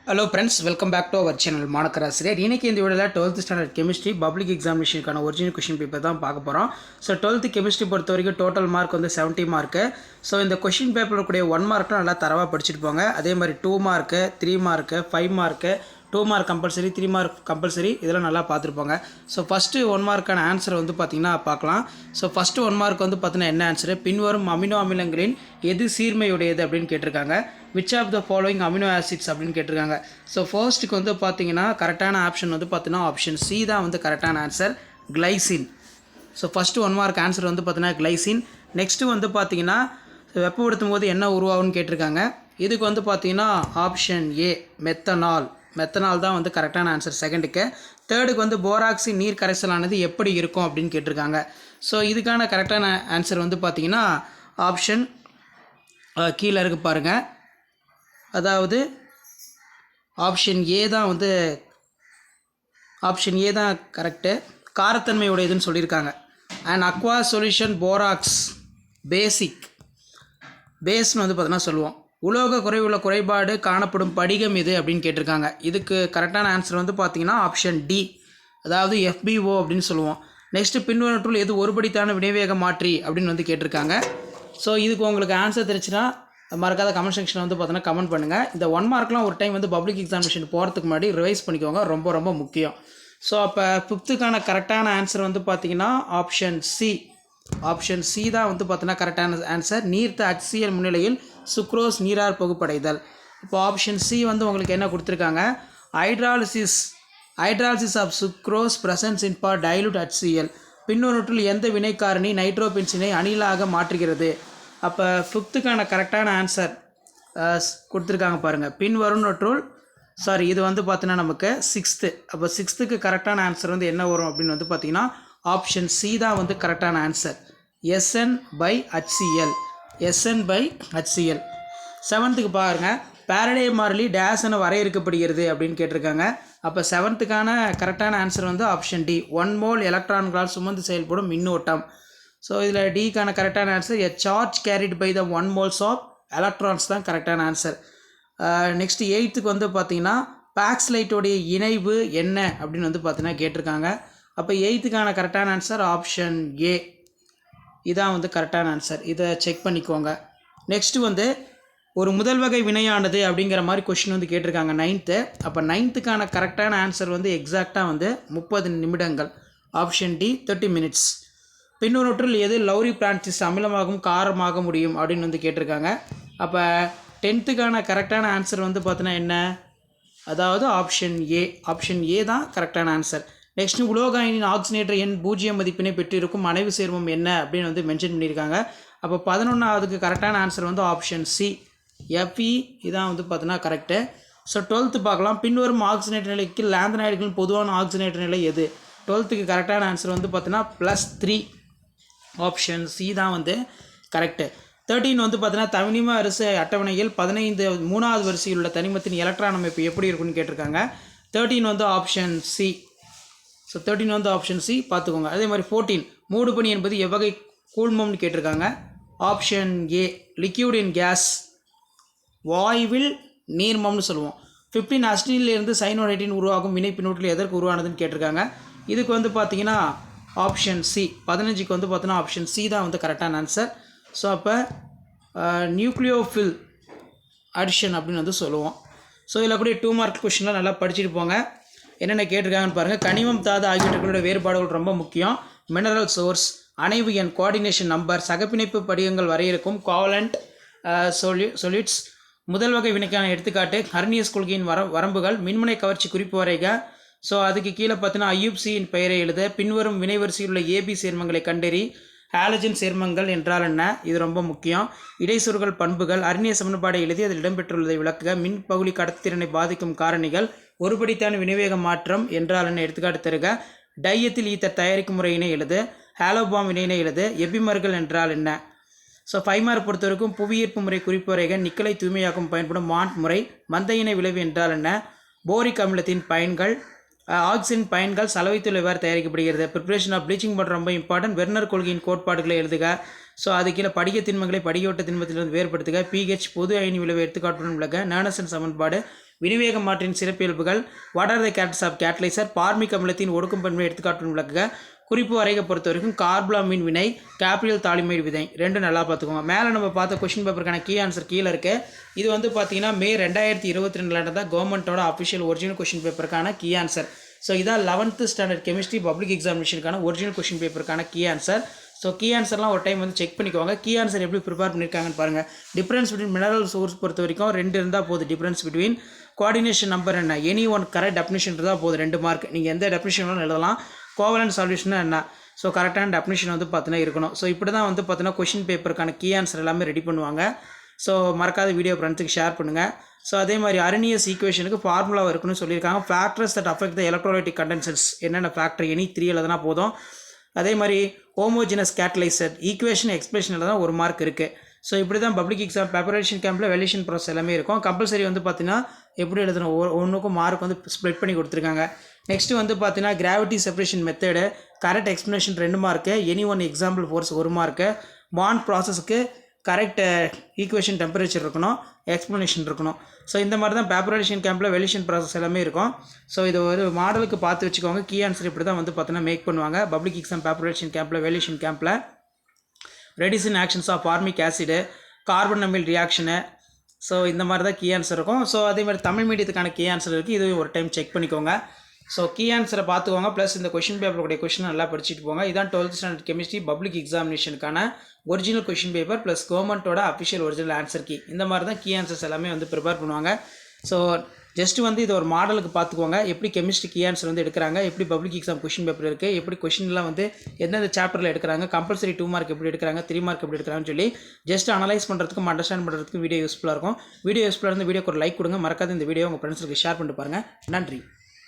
Hello friends, welcome back to our channel Manakkarasiriyar. இன்றைக்கி இந்த வீடியோவில் 12th ஸ்டாண்டர்ட் கெமிஸ்ட்ரி பப்ளிக் எக்ஸாமினேஷனுக்கான ஒரிஜினல் கொஷின் பேப்பர் தான் பார்க்க போகிறோம். ஸோ 12th கெமிஸ்ட்ரி பொறுத்த வரைக்கும் டோட்டல் மார்க் வந்து 70 மார்க்கு. ஸோ இந்த கொஷின் பேப்பரில் கூடிய 1 மார்க்லாம் நல்லா தரவாக படிச்சுட்டு போங்க. அதே மாதிரி 2 mark, 3 mark, 5 mark, 2 mark compulsory, 3 mark compulsory, இதெல்லாம் நல்லா பார்த்துருப்பாங்க. ஸோ ஃபஸ்ட்டு 1 மார்க்கான ஆன்சர் வந்து பார்த்திங்கன்னா பார்க்கலாம். ஸோ ஃபஸ்ட்டு 1 மார்க் வந்து பார்த்தீங்கன்னா என்ன ஆன்சரு, பின்வரும் அமினோ அமிலங்களின் எது சீர்மையுடையது அப்படின்னு கேட்டிருக்காங்க. Which of the following amino acids அப்படின்னு கேட்டிருக்காங்க. ஸோ ஃபர்ஸ்ட்டுக்கு வந்து பார்த்தீங்கன்னா கரெக்டான ஆப்ஷன் வந்து பார்த்தீங்கன்னா ஆப்ஷன் சி தான் வந்து கரெக்டான answer, glycine. So first 1 mark answer வந்து பார்த்தீங்கன்னா கிளைசின். நெக்ஸ்ட்டு வந்து பார்த்தீங்கன்னா வெப்பப்படுத்தும் போது என்ன உருவாகும்னு கேட்டிருக்காங்க. இதுக்கு வந்து பார்த்தீங்கன்னா ஆப்ஷன் ஏ மெத்தனால். மெத்தனால் தான் வந்து கரெக்டான ஆன்சர் செகண்டுக்கு. தேர்டுக்கு வந்து போராக்சி நீர் கரைசலானது எப்படி இருக்கும் அப்படின்னு கேட்டிருக்காங்க. ஸோ இதுக்கான கரெக்டான ஆன்சர் வந்து பார்த்தீங்கன்னா ஆப்ஷன் கீழே இருக்கு பாருங்கள். அதாவது ஆப்ஷன் ஏ தான் வந்து ஆப்ஷன் ஏ தான் கரெக்டு, காரத்தன்மை உடையதுன்னு சொல்லியிருக்காங்க. அண்ட் அக்வா சொல்யூஷன் போராக்ஸ் பேஸ்னு வந்து பார்த்தீங்கன்னா சொல்லுவோம். உலோக குறைவுள்ள குறைபாடு காணப்படும் படிகம் இது அப்படின்னு கேட்டிருக்காங்க. இதுக்கு கரெக்டான ஆன்சர் வந்து பார்த்தீங்கன்னா ஆப்ஷன் டி, அதாவது FbO அப்படின்னு சொல்லுவோம். நெக்ஸ்ட்டு பின்வருவற்றுள் எது ஒருபடித்தான வினைவேக மாற்றி அப்படின்னு வந்து கேட்டிருக்காங்க. ஸோ இதுக்கு உங்களுக்கு ஆன்சர் தெரிஞ்சுன்னா மறக்காத கமெண்ட் செக்ஷனில் வந்து பார்த்தீங்கன்னா கமெண்ட் பண்ணுங்கள். இந்த 1 மார்க்லாம் ஒரு டைம் வந்து பப்ளிக் எக்ஸாமினேஷன் போகிறதுக்கு முன்னாடி ரிவைஸ் பண்ணிக்கோங்க, ரொம்ப ரொம்ப முக்கியம். ஸோ அப்போ 5த்துக்கான கரெக்டான ஆன்சர் வந்து பார்த்தீங்கன்னா ஆப்ஷன் சி தான் வந்து பார்த்தீங்கன்னா கரெக்டான ஆன்சர். நீர்த்த HCl முன்னிலையில் சுக்ரோஸ் நீரார் பகுப்படைதல். இப்போ ஆப்ஷன் சி வந்து உங்களுக்கு என்ன கொடுத்துருக்காங்க, hydrolysis of sucrose presence in for dilute HCl. பின்னொன்றுள் எந்த வினைக்காரணி நைட்ரோபென்சினை அணிலாக மாற்றுகிறது. அப்போ 5த்துக்கான கரெக்டான ஆன்சர் கொடுத்துருக்காங்க பாருங்கள். பின்வருவற்றுள் இது வந்து பார்த்தீங்கன்னா நமக்கு 6th. அப்போ 6த்துக்கு கரெக்டான ஆன்சர் வந்து என்ன வரும் அப்படின்னு வந்து பார்த்தீங்கன்னா ஆப்ஷன் சி தான் வந்து கரெக்டான ஆன்சர், SN/HCl. 7த்துக்கு பாருங்கள், பாரடே மாறிலி டேஸ் என வரையறுக்கப்படுகிறது அப்படின்னு கேட்டிருக்காங்க. அப்போ 7த்துக்கான கரெக்டான ஆன்சர் வந்து ஆப்ஷன் டி, 1 மோல் எலக்ட்ரான்களால் சுமந்து செயல்படும் மின்னோட்டம். ஸோ இதில் டிக்கான கரெக்டான answer a charge carried by the 1 moles of electrons தான் கரெக்டான ஆன்சர். நெக்ஸ்ட்டு 8த்துக்கு வந்து பார்த்தீங்கன்னா பாக்ஸ்லைட்டோடைய இணைவு என்ன அப்படின்னு வந்து பார்த்தீங்கன்னா கேட்டிருக்காங்க. அப்போ 8த்துக்கான கரெக்டான ஆன்சர் ஆப்ஷன் ஏ, இதான் வந்து கரெக்டான ஆன்சர். இதை செக் பண்ணிக்கோங்க. நெக்ஸ்ட்டு வந்து ஒரு முதல் வகை வினையானது அப்படிங்கிற மாதிரி கொஷின் வந்து கேட்டிருக்காங்க 9th. அப்போ 9த்துக்கான கரெக்டான ஆன்சர் வந்து எக்ஸாக்டாக வந்து 30 நிமிடங்கள், ஆப்ஷன் டி 30 minutes. பின்னொன்றுள் எது லௌரி பிரான்சிஸ் அமிலமாகவும் காரமாக முடியும் அப்படின்னு வந்து கேட்டிருக்காங்க. அப்போ 10த்துக்கான கரெக்டான ஆன்சர் வந்து பார்த்தீங்கன்னா என்ன, அதாவது ஆப்ஷன் ஏ தான் கரெக்டான ஆன்சர். நெக்ஸ்ட்டு உலோக அயனியின் ஆக்சிஜனேற்ற எண் 0 மதிப்பினை பெற்றிருக்கும் அணைவு சேர்மம் என்ன அப்படின்னு வந்து மென்ஷன் பண்ணியிருக்காங்க. அப்போ 11வதுக்கு கரெக்டான ஆன்சர் வந்து ஆப்ஷன் சி, Fe, இதான் வந்து பார்த்தீங்கன்னா கரெக்டு. ஸோ 12th பார்க்கலாம். பின்வரும் ஆக்சிஜனேற்ற நிலைக்கு லாந்தனைடுகளின் பொதுவான ஆக்சிஜனேற்ற நிலை எது. 12த்துக்கு கரெக்டான ஆன்சர் வந்து பார்த்தீங்கன்னா +3, ஆப்ஷன் சி தான் வந்து கரெக்டு. 13 வந்து பார்த்தீங்கன்னா தனிம வரிசை அட்டவணையில் 3வது வரிசையில் உள்ள தனிமத்தின் எலக்ட்ரான் அமைப்பு எப்படி இருக்குன்னு கேட்டிருக்காங்க. 13 வந்து ஆப்ஷன் சி. ஸோ 13 வந்து ஆப்ஷன் சி பார்த்துக்கோங்க. அதே மாதிரி 14 மூடுபனி என்பது எவ்வகை கூழ்மம்னு கேட்டிருக்காங்க. Option A liquid in gas, வாயுவில் நீர்மம்னு சொல்லுவோம். 15 அஸ்டினிலிருந்து சைனோடைட்டின் உருவாகும் வினை பின்னூற்றில் எதற்கு உருவானதுன்னு கேட்டிருக்காங்க. இதுக்கு வந்து பார்த்தீங்கன்னா ஆப்ஷன் சி. 15க்கு வந்து பார்த்தீங்கன்னா ஆப்ஷன் சி தான் வந்து கரெக்டான ஆன்சர். ஸோ அப்போ நியூக்ளியோஃபில் அடிஷன் அப்படின்னு வந்து சொல்லுவோம். ஸோ இதில் கூட 2 மார்க் கொஷின்லாம் நல்லா படிச்சுட்டு போங்க. என்னென்ன கேட்டிருக்காங்கன்னு பாருங்கள். கனிமம், தாது ஆகியவற்றோட வேறுபாடுகள் ரொம்ப முக்கியம். மினரல் சோர்ஸ், அணைவு எண், கோஆர்டினேஷன் நம்பர், சகப்பிணைப்பு படிகங்கள் வரையறுக்கும், கோவலண்ட் சொல்யூட்ஸ், முதல் வகை வினைக்கான எடுத்துக்காட்டு, ஹர்னியஸ் கொள்கையின் வரம்புகள், மின்முனை கவர்ச்சி குறிப்பு வரைக. ஸோ அதுக்கு கீழே பார்த்தீங்கன்னா ஐயூப்சியின் பெயரை எழுத, பின்வரும் வினைவரிசையில் உள்ள ஏபி சேர்மங்களை கண்டறி, ஹாலஜன் சேர்மங்கள் என்றால் என்ன, இது ரொம்ப முக்கியம். இடைச்சொற்கள், பண்புகள், அர்ணிய சமன்பாடை எழுதி அதில் இடம்பெற்றுள்ளதை விளக்குக, மின் பகுதி கடத்திறனை பாதிக்கும் காரணிகள், ஒருபடித்தான வினைவேக மாற்றம் என்றால் என்ன எடுத்துக்காட்டு தருக, டையத்தில் ஈத்தர் தயாரிக்கும் முறையினை எழுது, ஹாலோபாம் வினையினை எழுது, எபிமர்கள் என்றால் என்ன. ஸோ 5 மார்க் பொறுத்த வரைக்கும் புவியீர்ப்பு முறை குறிப்பு வரைக, நிக்கலை தூய்மையாக்கும் பயன்படும் மாண்ட் முறை, மந்தையினை விளைவு என்றால் என்ன, போரிக் அமிலத்தின் பயன்கள், ஆக்சிஜன் பயன்கள் சலவைத்தூள் எவ்வாறு தயாரிக்கப்படுகிறது? ப்ரிப்பரேஷன் ஆஃப் ப்ளீச்சிங் பவுடர் ரொம்ப இம்பார்ட்டன்ட். வெர்னர் கொள்கையின் கோட்பாடுகளை எழுதுக. ஸோ அது கீழே படிக திண்மங்களை படிகோட்ட திண்மத்திலிருந்து வேறுபடுத்துக. பிஹெச் பொது அயனி விளைவு எடுத்துக்காட்டுடன் விளக்க. நேனசன் சமன்பாடு. விநிவேக மாற்றின் சிறப்பியல்புகள். What are the characters of catalyser? Formic அமிலத்தின் ஒடுக்கும் பண்பை எடுத்துக்காட்டுடன் விளக்குக. குறிப்பு வரைக பொறுத்த வரைக்கும் கார்பலாமின் வினை, கேப்ரியல் தாலிமைடு வினை, ரெண்டும் நல்லா பார்த்துக்கோங்க. மேலே நம்ம பார்த்த கொஷின் பேப்பருக்கான கீ ஆன்சர் கீழே இருக்குது. இது வந்து பார்த்தீங்கன்னா மே 2022 நடந்த கவர்மெண்ட்டோட அஃபிஷியல் ஒரிஜினல் கொஷின் பேப்பருக்கான கீ ஆன்சர். ஸோ இதான் 11th ஸ்டாண்டர்ட் கெமிஸ்ட்ரி பப்ளிக் எக்ஸாமினேஷனுக்கான ஒரிஜினல் கொஷின் பேப்பருக்கான கீ ஆன்சர். ஸோ கீ ஆன்சர்லாம் ஒரு டைம் வந்து செக் பண்ணிக்கோங்க. கீ ஆன்சர் எப்படி ப்ரிப்பேர் பண்ணியிருக்காங்கன்னு பாருங்கள். டிஃப்ரென்ஸ் பிட்வீன் மினரல் சோர்ஸ் பொறுத்த வரைக்கும் 2 இருந்தால் போதும். டிஃப்ரென்ஸ் பிட்வீன் கோஆர்டினேஷன் நம்பர் என்ன, எனி ஒன் கரெக்ட் டெஃபினிஷன் இருந்தால் போதும். 2 மார்க். நீங்கள் எந்த டெஃபினிஷன் வேணாலும் எழுதலாம். கோவலன்ட் சொல்யூஷன் என்ன, ஸோ கரெக்டான டெஃபினிஷன் வந்து பார்த்தீங்கன்னா இருக்கணும். ஸோ இப்படி தான் வந்து பார்த்தீங்கன்னா கொஷின் பேப்பருக்கான கீ ஆன்சர் எல்லாமே ரெடி பண்ணுவாங்க. ஸோ மறக்காத வீடியோ ஃப்ரெண்ட்ஸுக்கு ஷேர் பண்ணுங்கள். ஸோ அதே மாதிரி அரினியஸ் ஈக்குவேஷனுக்கு ஃபார்முலா இருக்குன்னு சொல்லியிருக்காங்க. Factors that affect the electrolytic conductance என்னென்ன ஃபேக்டர், எனி 3 எழுதுனா போதும். அதே மாதிரி ஹோமோஜினஸ் கேட்டலைசர் ஈக்குவேஷன் எக்ஸ்பிரஷனில் தான் 1 மார்க் இருக்குது. ஸோ இப்படி தான் பப்ளிக் எக்ஸாம் ப்ரிப்பரேஷன் கேம்பில் வேல்யூஷன் ப்ராசஸ் எல்லாமே இருக்கும். கம்பல்சரி வந்து பார்த்தீங்கன்னா எப்படி எழுதணும், ஒன்றுக்கும் மார்க் வந்து ஸ்ப்ளிட் பண்ணி கொடுத்துருக்காங்க. நெக்ஸ்ட்டு வந்து பார்த்தீங்கன்னா gravity separation method correct explanation 2 mark, any one example force 1 mark, bond ப்ராசஸ்க்கு கரெக்ட் ஈக்குவேஷன் டெம்பரேச்சர் இருக்கணும், எக்ஸ்ப்ளனேஷன் இருக்கணும். ஸோ இந்த மாதிரி தான் ப்ரிப்பரேஷன் கேம்பில் வேல்யூஷன் ப்ராசஸ் எல்லாமே இருக்கும். ஸோ இது ஒரு மாடலுக்கு பார்த்து வச்சுக்கோங்க. கீ ஆன்சர் இப்படி தான் வந்து பார்த்தீங்கன்னா மேக் பண்ணுவாங்க பப்ளிக் எக்ஸாம் ப்ரிப்பரேஷன் கேம்பில் வேல்யூஷன் கேம்பில். Reducing actions of formic acid, carbon அமில் ரியாக்ஷனு, ஸோ இந்த மாதிரி தான் கீ ஆன்சர் இருக்கும். ஸோ அதே மாதிரி தமிழ் மீடியத்துக்கான கீ ஆன்சர் இருக்குது. இது ஒரு டைம் செக் பண்ணிக்கோங்க. ஸோ கீ ஆன்சரை பார்த்துக்கோங்க. ப்ளஸ் இந்த கொஷின் பேப்பருடைய கொஷின் நல்லா படிச்சுட்டு போங்க. இதான் 12th ஸ்டாண்டர்ட் கெமிஸ்ட்ரி பப்ளிக் எக்ஸாமினேஷனுக்கான ஒரிஜினல் கொஷின் பேப்பர் ப்ளஸ் கவர்மெண்ட்டோட அஃபிஷியல் ஒரிஜினல் ஆன்சர் கீ. இந்த மாதிரி தான் கீ ஆன்சர்ஸ் எல்லாமே வந்து ப்ரிப்பேர் பண்ணுவாங்க. ஸோ ஜஸ்ட் வந்து இது ஒரு மாடலுக்கு பார்த்துக்கோங்க. எப்படி கெமிஸ்ட்ரி கீ ஆன்சர் வந்து எடுக்கிறாங்க, எப்படி பப்ளிக் எக்ஸாம் கொஷின் பேப்பர் இருக்குது, எப்படி கொஷின்லாம் வந்து எந்தெந்த சாப்டரில் எடுக்கிறாங்க, கம்பல்சரி 2 மார்க் எப்படி எடுக்கிறாங்க, 3 மார்க் எப்படி எடுக்கிறாங்கன்னு சொல்லி ஜஸ்ட் அனலைஸ் பண்ணுறதுக்கும் அண்டர்ஸ்டாண்ட் பண்ணுறதுக்கும் வீடியோ யூஸ்ஃபுல்லாக இருக்கும். வீடியோ யூஸ்ஃபுல்லாக இருந்து வீடியோக்கு ஒரு லைக் கொடுங்க. மறக்காத இந்த வீடியோ உங்கள் ஃப்ரெண்ட்ஸுக்கு ஷேர் பண்ணிட்டு பாருங்கள். நன்றி.